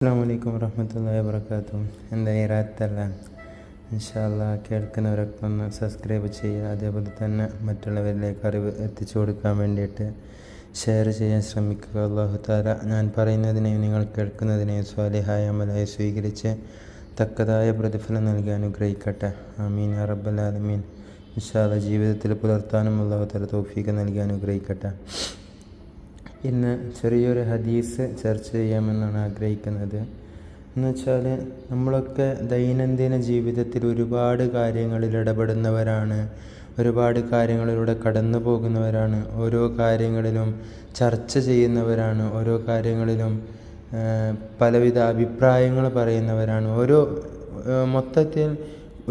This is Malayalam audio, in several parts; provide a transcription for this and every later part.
അസ്സലാമു അലൈക്കും വറഹ്മത്തുള്ളാഹി വബറകാതുഹു. എന്തായി റാഹത്തല്ലേ? ഇൻഷാ അല്ലാഹ് കേൾക്കുന്നവരൊക്കെ ഒന്ന് സബ്സ്ക്രൈബ് ചെയ്യുക. അതേപോലെ തന്നെ മറ്റുള്ളവരിലേക്ക് അറിവ് എത്തിച്ചു കൊടുക്കാൻ വേണ്ടിയിട്ട് ഷെയർ ചെയ്യാൻ ശ്രമിക്കുക. അല്ലാഹു തആല ഞാൻ പറയുന്നതിനെയും നിങ്ങൾ കേൾക്കുന്നതിനെയും സ്വാലിഹായ അമലായി സ്വീകരിച്ച് തക്കതായ പ്രതിഫലം നൽകി അനുഗ്രഹിക്കട്ടെ. ആമീൻ യാ റബ്ബൽ ആലമീൻ. ഇൻഷാ അല്ലാഹ് ജീവിതത്തിൽ പുലർത്താനും അല്ലാഹു തആല തൗഫീഖ് നൽകി അനുഗ്രഹിക്കട്ടെ. ഇന്ന് ചെറിയൊരു ഹദീസ് ചർച്ച ചെയ്യാമെന്നാണ് ആഗ്രഹിക്കുന്നത്. എന്നുവെച്ചാൽ നമ്മളൊക്കെ ദൈനംദിന ജീവിതത്തിൽ ഒരുപാട് കാര്യങ്ങളിൽ ഇടപെടുന്നവരാണ്, ഒരുപാട് കാര്യങ്ങളിലൂടെ കടന്നു പോകുന്നവരാണ്, ഓരോ കാര്യങ്ങളിലും ചർച്ച ചെയ്യുന്നവരാണ്, ഓരോ കാര്യങ്ങളിലും പലവിധ അഭിപ്രായങ്ങൾ പറയുന്നവരാണ്. മൊത്തത്തിൽ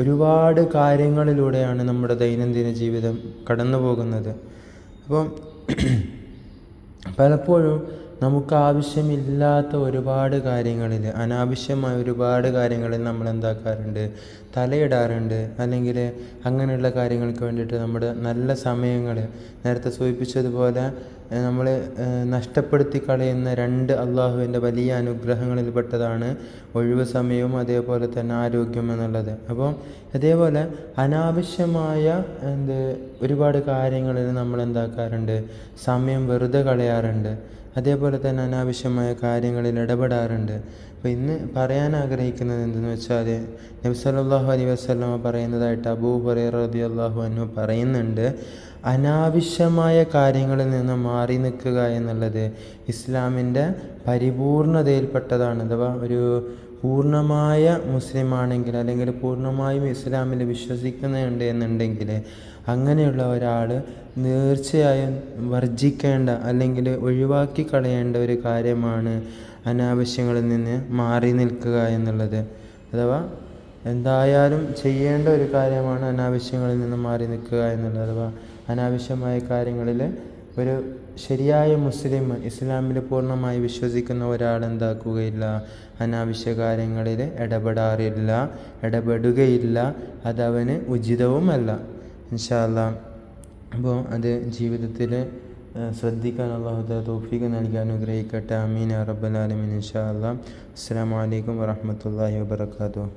ഒരുപാട് കാര്യങ്ങളിലൂടെയാണ് നമ്മുടെ ദൈനംദിന ജീവിതം കടന്നു പോകുന്നത്. അപ്പം പലപ്പോഴും നമുക്ക് ആവശ്യമില്ലാത്ത ഒരുപാട് കാര്യങ്ങളിൽ, അനാവശ്യമായ ഒരുപാട് കാര്യങ്ങളിൽ നമ്മൾ എന്താക്കാറുണ്ട്, തലയിടാറുണ്ട്. അല്ലെങ്കിൽ അങ്ങനെയുള്ള കാര്യങ്ങൾക്ക് വേണ്ടിയിട്ട് നമ്മുടെ നല്ല സമയങ്ങൾ, നേരത്തെ സൂചിപ്പിച്ചതുപോലെ നമ്മൾ നഷ്ടപ്പെടുത്തി കളയുന്ന രണ്ട് അള്ളാഹുവിൻ്റെ വലിയ അനുഗ്രഹങ്ങളിൽപ്പെട്ടതാണ് ഒഴിവ് സമയവും അതേപോലെ തന്നെ ആരോഗ്യം എന്നുള്ളത്. അപ്പോൾ അതേപോലെ അനാവശ്യമായ ഒരുപാട് കാര്യങ്ങളിൽ നമ്മൾ എന്താക്കാറുണ്ട്, സമയം വെറുതെ കളയാറുണ്ട്. അതേപോലെ തന്നെ അനാവശ്യമായ കാര്യങ്ങളിൽ ഇടപെടാറുണ്ട്. അപ്പോൾ ഇന്ന് പറയാൻ ആഗ്രഹിക്കുന്നത് എന്തെന്ന് വെച്ചാൽ, നബി സല്ലല്ലാഹു അലൈഹി വസല്ലമ പറയുന്നതായിട്ട് അബൂ ഹുറൈറ റളിയല്ലാഹു അൻഹു പറയുന്നുണ്ട്, അനാവശ്യമായ കാര്യങ്ങളിൽ നിന്ന് മാറി നിൽക്കുക എന്നുള്ളത് ഇസ്ലാമിൻ്റെ പരിപൂർണതയിൽപ്പെട്ടതാണ്. അഥവാ ഒരു പൂർണ്ണമായ മുസ്ലിമാണെങ്കിൽ, അല്ലെങ്കിൽ പൂർണ്ണമായും ഇസ്ലാമിൽ വിശ്വസിക്കുന്നുണ്ട് എന്നുണ്ടെങ്കിൽ, അങ്ങനെയുള്ള ഒരാൾ തീർച്ചയായും വർജിക്കേണ്ട അല്ലെങ്കിൽ ഒഴിവാക്കി കളയേണ്ട ഒരു കാര്യമാണ് അനാവശ്യങ്ങളിൽ നിന്ന് മാറി നിൽക്കുക എന്നുള്ളത്. അഥവാ എന്തായാലും ചെയ്യേണ്ട ഒരു കാര്യമാണ് അനാവശ്യങ്ങളിൽ നിന്ന് മാറി നിൽക്കുക എന്നുള്ളത്. അഥവാ അനാവശ്യമായ കാര്യങ്ങളിൽ ഒരു ശരിയായ മുസ്ലിം, ഇസ്ലാമിൽ പൂർണ്ണമായി വിശ്വസിക്കുന്ന ഒരാൾ എന്താക്കുകയില്ല, അനാവശ്യ കാര്യങ്ങളിൽ ഇടപെടുകയില്ല. അതവന് ഉചിതവുമല്ല. ഇൻഷാ അല്ലാഹ് അപ്പോൾ അത് ജീവിതത്തിൽ ശ്രദ്ധിക്കാൻ അല്ലാഹു തആല തൗഫീഖ് നൽകി അനുഗ്രഹിക്കട്ടെ. ആമീൻ യാ റബ്ബൽ ആലമീൻ. ഇൻഷാ അല്ലാഹ്. അസ്സലാമു അലൈക്കും വറഹ്മത്തുള്ളാഹി വബറകാതുഹു.